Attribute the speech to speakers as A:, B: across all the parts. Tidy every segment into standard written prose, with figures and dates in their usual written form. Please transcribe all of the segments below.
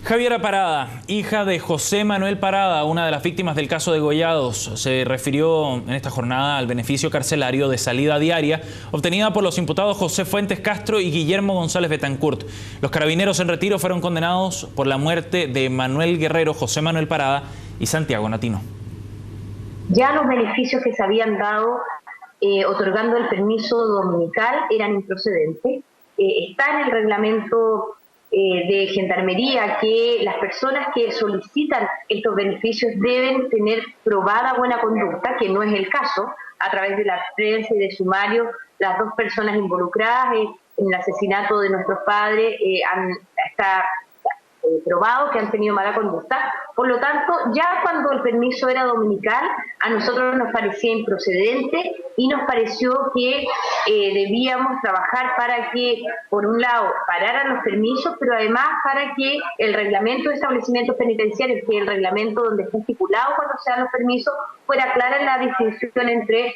A: Javiera Parada, hija de José Manuel Parada, una de las víctimas del caso Degollados, se refirió en esta jornada al beneficio carcelario de salida diaria obtenida por los imputados José Fuentes Castro y Guillermo González Betancourt. Los carabineros en retiro fueron condenados por la muerte de Manuel Guerrero, José Manuel Parada y Santiago Natino.
B: Ya los beneficios que se habían dado otorgando el permiso dominical eran improcedentes. Está en el reglamento de Gendarmería que las personas que solicitan estos beneficios deben tener probada buena conducta, que no es el caso. A través de la prensa y de sumario, las dos personas involucradas en el asesinato de nuestros padres está probado que han tenido mala conducta. Por lo tanto, ya cuando el permiso era dominical, a nosotros nos parecía improcedente y nos pareció que debíamos trabajar para que, por un lado, pararan los permisos, pero además para que el reglamento de establecimientos penitenciarios, que es el reglamento donde está estipulado cuando se dan los permisos, fuera clara en la distinción entre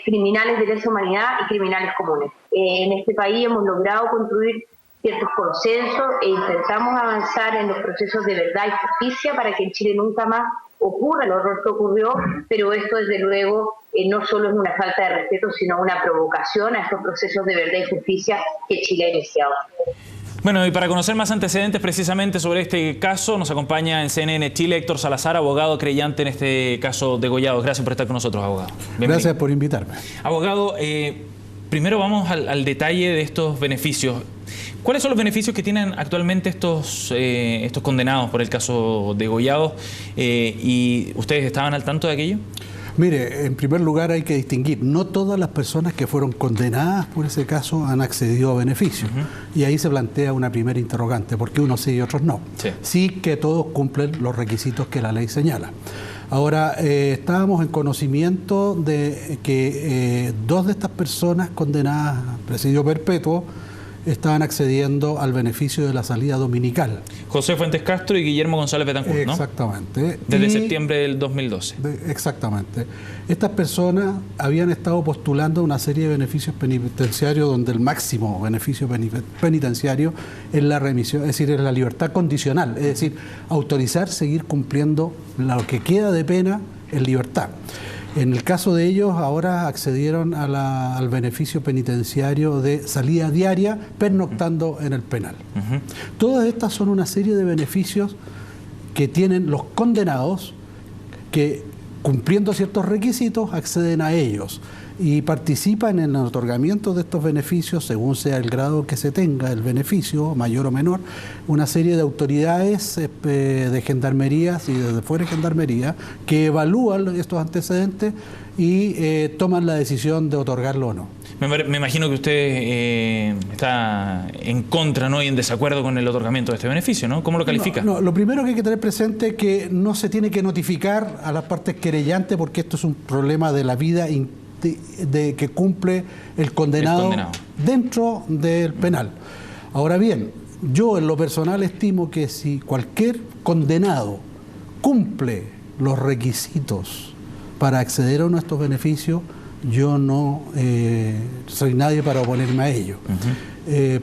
B: criminales de lesa humanidad y criminales comunes. En este país hemos logrado construir ciertos consensos e intentamos avanzar en los procesos de verdad y justicia para que en Chile nunca más ocurra el horror que ocurrió, pero esto desde luego no solo es una falta de respeto, sino una provocación a estos procesos de verdad y justicia que Chile ha iniciado.
A: Bueno, y para conocer más antecedentes precisamente sobre este caso, nos acompaña en CNN Chile Héctor Salazar, abogado creyente en este caso Degollados. Gracias por estar con nosotros, abogado. Bienvenido.
C: Gracias por invitarme. Abogado,
A: primero vamos al detalle de estos beneficios. ¿Cuáles son los beneficios que tienen actualmente estos condenados por el caso Degollados? ¿Y ustedes estaban al tanto de aquello?
C: Mire, en primer lugar hay que distinguir, no todas las personas que fueron condenadas por ese caso han accedido a beneficios. Y ahí se plantea una primera interrogante, ¿por qué unos sí y otros no? Sí que todos cumplen los requisitos que la ley señala. Ahora, estábamos en conocimiento de que dos de estas personas condenadas a presidio perpetuo estaban accediendo al beneficio de la salida dominical.
A: José Fuentes Castro y Guillermo González Betancourt, ¿no?
C: Exactamente.
A: Desde septiembre del 2012.
C: Exactamente. Estas personas habían estado postulando una serie de beneficios penitenciarios donde el máximo beneficio penitenciario es la remisión, es decir, es la libertad condicional, es decir, autorizar seguir cumpliendo lo que queda de pena en libertad. En el caso de ellos, ahora accedieron al beneficio penitenciario de salida diaria, pernoctando en el penal. Todas estas son una serie de beneficios que tienen los condenados que, cumpliendo ciertos requisitos, acceden a ellos y participan en el otorgamiento de estos beneficios, según sea el grado que se tenga el beneficio, mayor o menor, una serie de autoridades de gendarmerías y desde fuera de gendarmería que evalúan estos antecedentes y toman la decisión de otorgarlo o no.
A: Me imagino que usted está en contra, ¿no?, y en desacuerdo con el otorgamiento de este beneficio, ¿no? ¿Cómo lo califica?
C: No, lo primero que hay que tener presente es que no se tiene que notificar a las partes querellantes porque esto es un problema de la vida de que cumple el condenado dentro del penal. Ahora bien, yo en lo personal estimo que si cualquier condenado cumple los requisitos para acceder a uno de estos beneficios, yo no soy nadie para oponerme a ello.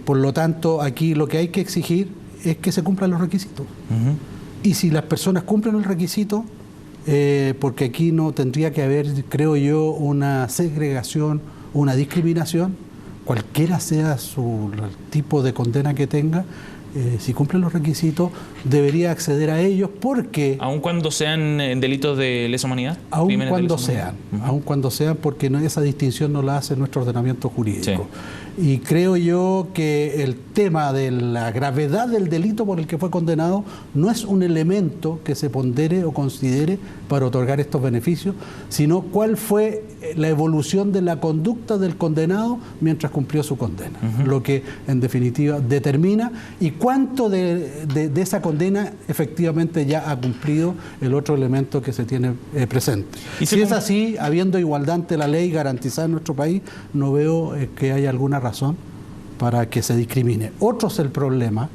C: Por lo tanto, aquí lo que hay que exigir es que se cumplan los requisitos. Y si las personas cumplen el requisito, porque aquí no tendría que haber, creo yo, una segregación, una discriminación, cualquiera sea el tipo de condena que tenga, si cumplen los requisitos, debería acceder a ellos porque...
A: ¿Aun cuando sean delitos de lesa humanidad?
C: Aun cuando sean, porque esa distinción no la hace nuestro ordenamiento jurídico. Y creo yo que el tema de la gravedad del delito por el que fue condenado no es un elemento que se pondere o considere para otorgar estos beneficios, sino cuál fue la evolución de la conducta del condenado mientras cumplió su condena. Lo que en definitiva determina y cuánto de esa condena efectivamente ya ha cumplido el otro elemento que se tiene presente. Y si es así, habiendo igualdad ante la ley garantizada en nuestro país, no veo que haya alguna razón para que se discrimine. Otro es el problema,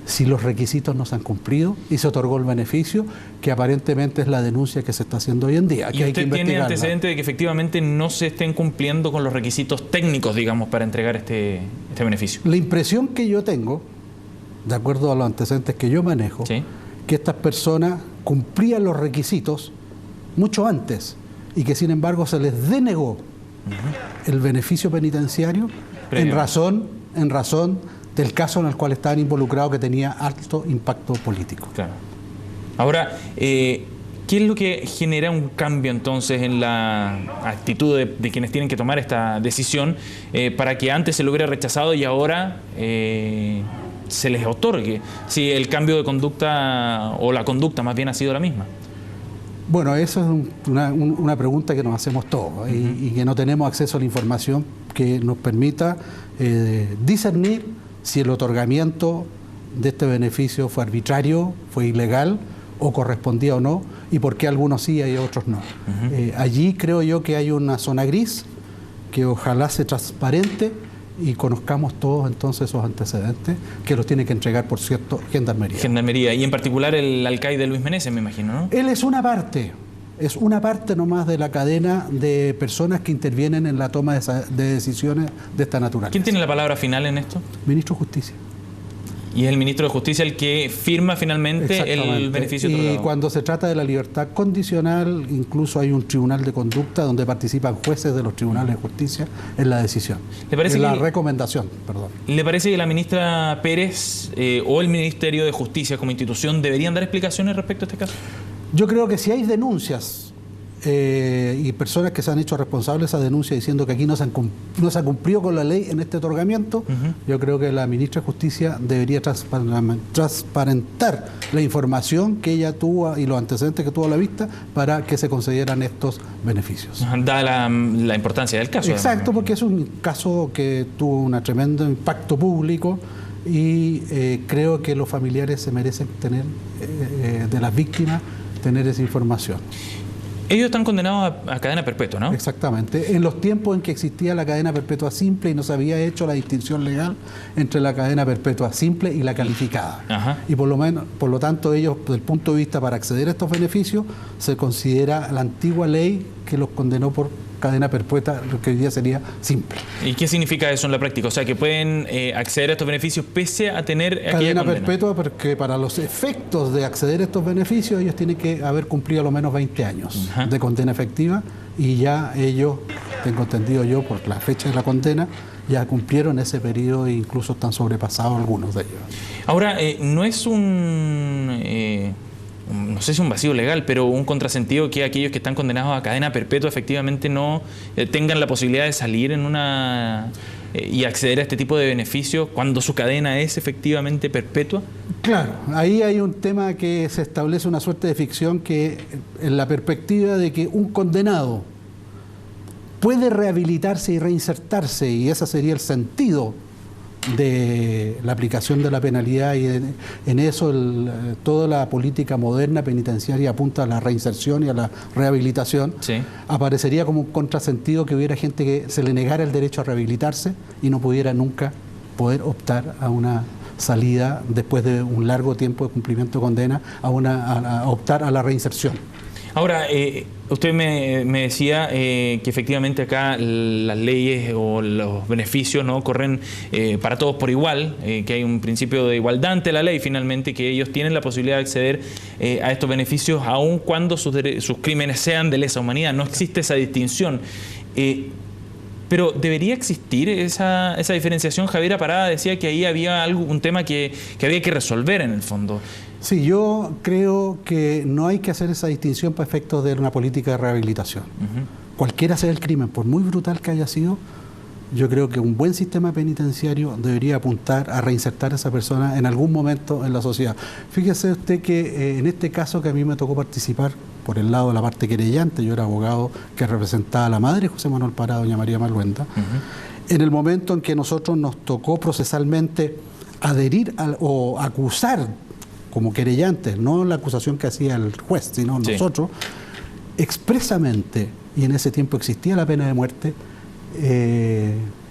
C: si los requisitos no se han cumplido y se otorgó el beneficio, que aparentemente es la denuncia que se está haciendo hoy en día.
A: ¿Y usted tiene antecedente de que efectivamente no se estén cumpliendo con los requisitos técnicos, digamos, para entregar este beneficio?
C: La impresión que yo tengo de acuerdo a los antecedentes que yo manejo,
A: Sí.
C: que estas personas cumplían los requisitos mucho antes y que sin embargo se les denegó el beneficio penitenciario en razón del caso en el cual estaban involucrados, que tenía alto impacto político.
A: Claro. Ahora, ¿qué es lo que genera un cambio entonces en la actitud de quienes tienen que tomar esta decisión para que antes se lo hubiera rechazado y ahora se les otorgue? Si el cambio de conducta, o la conducta más bien, ha sido la misma.
C: Bueno, eso es una pregunta que nos hacemos todos y que no tenemos acceso a la información que nos permita discernir si el otorgamiento de este beneficio fue arbitrario, fue ilegal o correspondía o no, y por qué algunos sí y otros no. Allí creo yo que hay una zona gris que ojalá sea transparente y conozcamos todos entonces esos antecedentes que los tiene que entregar, por cierto, Gendarmería.
A: Gendarmería, y en particular el alcaide Luis Meneses, me imagino, ¿no?
C: Él es una parte nomás de la cadena de personas que intervienen en la toma de decisiones de esta naturaleza.
A: ¿Quién tiene la palabra final en esto?
C: Ministro de Justicia.
A: Y es el ministro de Justicia el que firma finalmente el beneficio otorgado.
C: Y cuando se trata de la libertad condicional, incluso hay un tribunal de conducta donde participan jueces de los tribunales de justicia en la decisión.
A: ¿Le parece
C: en la recomendación, perdón.
A: ¿Le parece que la ministra Pérez o el Ministerio de Justicia como institución deberían dar explicaciones respecto a este caso?
C: Yo creo que si hay denuncias y personas que se han hecho responsables de esa denuncia diciendo que aquí no se ha cumplido con la ley en este otorgamiento, yo creo que la ministra de Justicia debería transparentar la información que ella tuvo y los antecedentes que tuvo a la vista para que se concedieran estos beneficios.
A: Da la importancia del caso.
C: Exacto, porque es un caso que tuvo un tremendo impacto público y creo que los familiares se merecen tener, de las víctimas, tener esa información.
A: Ellos están condenados a cadena perpetua, ¿no?
C: Exactamente. En los tiempos en que existía la cadena perpetua simple y no se había hecho la distinción legal entre la cadena perpetua simple y la calificada.
A: Ajá.
C: Y por lo tanto, ellos, desde el punto de vista para acceder a estos beneficios, se considera la antigua ley que los condenó por cadena perpetua, lo que hoy día sería simple.
A: ¿Y qué significa eso en la práctica? O sea, que pueden acceder a estos beneficios pese a tener
C: cadena perpetua, porque para los efectos de acceder a estos beneficios ellos tienen que haber cumplido a lo menos 20 años de condena efectiva, y ya ellos, tengo entendido yo por la fecha de la condena, ya cumplieron ese periodo e incluso están sobrepasados algunos de ellos.
A: Ahora, no es no sé si un vacío legal, pero un contrasentido que aquellos que están condenados a cadena perpetua efectivamente no tengan la posibilidad de salir y acceder a este tipo de beneficios cuando su cadena es efectivamente perpetua.
C: Claro, ahí hay un tema que se establece una suerte de ficción que en la perspectiva de que un condenado puede rehabilitarse y reinsertarse, y ese sería el sentido de la aplicación de la penalidad, y en eso toda la política moderna penitenciaria apunta a la reinserción y a la rehabilitación. Sí. Aparecería como un contrasentido que hubiera gente que se le negara el derecho a rehabilitarse y no pudiera nunca poder optar a una salida después de un largo tiempo de cumplimiento de condena, a optar a la reinserción. Ahora,
A: usted me decía que efectivamente acá las leyes o los beneficios no corren para todos por igual, que hay un principio de igualdad ante la ley finalmente, que ellos tienen la posibilidad de acceder a estos beneficios aun cuando sus crímenes sean de lesa humanidad. No existe esa distinción. Pero debería existir esa diferenciación. Javiera Parada decía que ahí había un tema que había que resolver en el fondo.
C: Sí, yo creo que no hay que hacer esa distinción para efectos de una política de rehabilitación. Cualquiera sea el crimen, por muy brutal que haya sido, yo creo que un buen sistema penitenciario debería apuntar a reinsertar a esa persona en algún momento en la sociedad. Fíjese usted que en este caso que a mí me tocó participar por el lado de la parte querellante, yo era abogado que representaba a la madre de José Manuel Parada, doña María Malhuenda, en el momento en que nosotros nos tocó procesalmente adherir o acusar como querellantes, no la acusación que hacía el juez, sino nosotros, expresamente, y en ese tiempo existía la pena de muerte,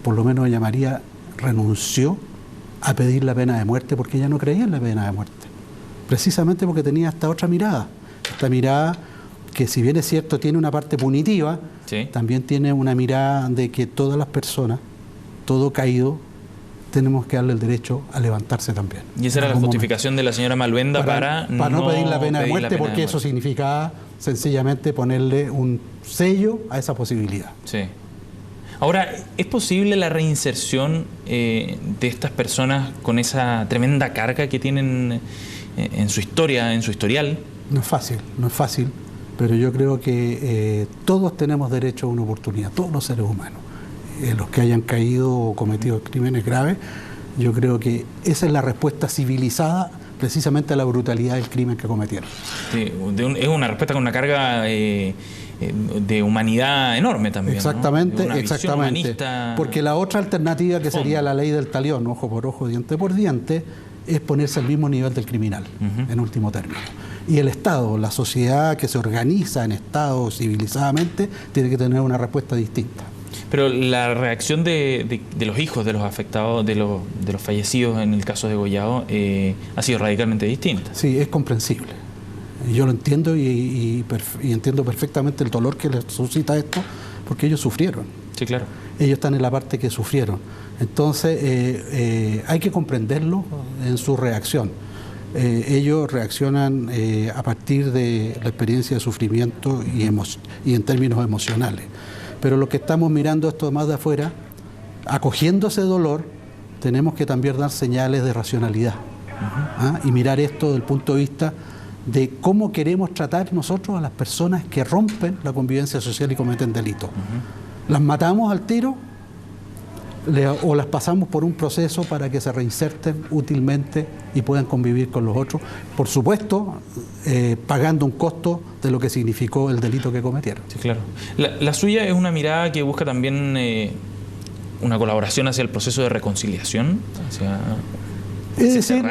C: por lo menos doña María renunció a pedir la pena de muerte porque ella no creía en la pena de muerte, precisamente porque tenía esta otra mirada, esta mirada que, si bien es cierto tiene una parte punitiva, también tiene una mirada de que todas las personas, todo caído, tenemos que darle el derecho a levantarse también.
A: Y esa era la justificación de la señora Malvenda
C: para no pedir la pena de muerte, porque eso significaba sencillamente ponerle un sello a esa posibilidad.
A: Sí. Ahora, ¿es posible la reinserción de estas personas con esa tremenda carga que tienen en su historia, en su historial?
C: No es fácil, pero yo creo que todos tenemos derecho a una oportunidad, todos los seres humanos. Los que hayan caído o cometido crímenes graves, yo creo que esa es la respuesta civilizada precisamente a la brutalidad del crimen que cometieron.
A: Sí, es una respuesta con una carga de humanidad enorme también.
C: Exactamente,
A: ¿no?
C: exactamente.
A: Humanista.
C: Porque la otra alternativa, que sería la ley del talión, ojo por ojo, diente por diente, es ponerse al mismo nivel del criminal, en último término. Y el Estado, la sociedad que se organiza en Estado civilizadamente, tiene que tener una respuesta distinta.
A: Pero la reacción de los hijos de los afectados, de los fallecidos en el caso de Degollado, ha sido radicalmente distinta.
C: Sí, es comprensible. Yo lo entiendo y entiendo perfectamente el dolor que les suscita esto, porque ellos sufrieron.
A: Sí, claro.
C: Ellos están en la parte que sufrieron. Entonces, hay que comprenderlo en su reacción. Ellos reaccionan a partir de la experiencia de sufrimiento y en términos emocionales. Pero los que estamos mirando esto más de afuera, acogiendo ese dolor, tenemos que también dar señales de racionalidad. Y mirar esto desde el punto de vista de cómo queremos tratar nosotros a las personas que rompen la convivencia social y cometen delitos. ¿Las matamos al tiro o las pasamos por un proceso para que se reinserten útilmente y puedan convivir con los otros? Por supuesto, pagando un costo de lo que significó el delito que cometieron.
A: Sí, claro. La suya es una mirada que busca también una colaboración hacia el proceso de reconciliación,
C: es decir,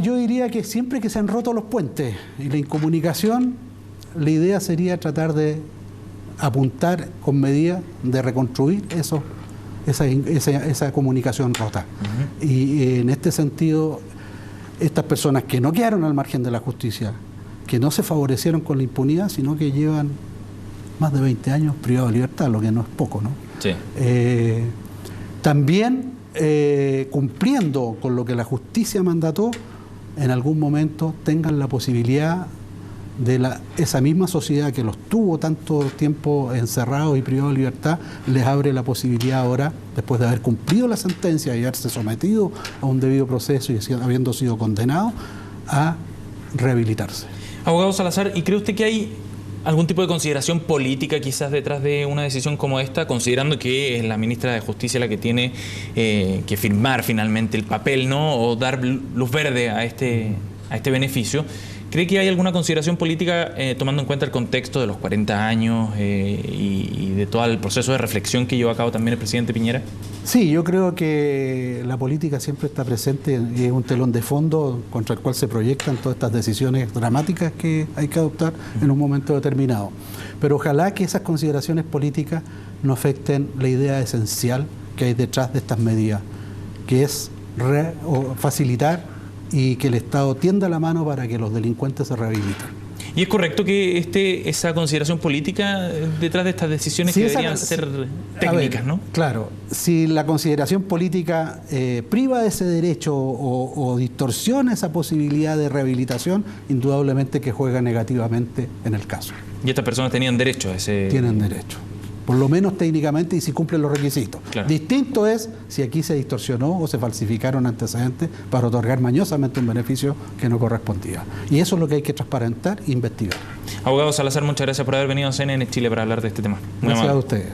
C: yo diría que siempre que se han roto los puentes y la incomunicación, la idea sería tratar de apuntar con medidas de reconstruir esa comunicación rota. Y en este sentido, estas personas que no quedaron al margen de la justicia, que no se favorecieron con la impunidad, sino que llevan más de 20 años privados de libertad, lo que no es poco, ¿no?
A: Sí.
C: También cumpliendo con lo que la justicia mandató, en algún momento tengan la posibilidad de esa misma sociedad que los tuvo tanto tiempo encerrados y privados de libertad, les abre la posibilidad ahora, después de haber cumplido la sentencia y haberse sometido a un debido proceso y habiendo sido condenado, a rehabilitarse.
A: Abogado Salazar, ¿y cree usted que hay algún tipo de consideración política quizás detrás de una decisión como esta, considerando que es la ministra de Justicia la que tiene que firmar finalmente el papel, ¿no?, o dar luz verde a este beneficio? ¿Cree que hay alguna consideración política tomando en cuenta el contexto de los 40 años y de todo el proceso de reflexión que llevó a cabo también el presidente Piñera? Sí,
C: yo creo que la política siempre está presente y es un telón de fondo contra el cual se proyectan todas estas decisiones dramáticas que hay que adoptar en un momento determinado. Pero ojalá que esas consideraciones políticas no afecten la idea esencial que hay detrás de estas medidas, que es facilitar y que el Estado tienda la mano para que los delincuentes se rehabiliten.
A: ¿Y es correcto que esa consideración política detrás de estas decisiones que deberían ser técnicas, ¿no?
C: Claro, si la consideración política priva de ese derecho o distorsiona esa posibilidad de rehabilitación, indudablemente que juega negativamente en el caso.
A: ¿Y estas personas tenían derecho a ese...?
C: Tienen derecho, por lo menos técnicamente, y si cumplen los requisitos. Claro. Distinto es si aquí se distorsionó o se falsificaron antecedentes para otorgar mañosamente un beneficio que no correspondía. Y eso es lo que hay que transparentar e investigar.
A: Abogado Salazar, muchas gracias por haber venido a CNN Chile para hablar de este tema.
C: Gracias a ustedes.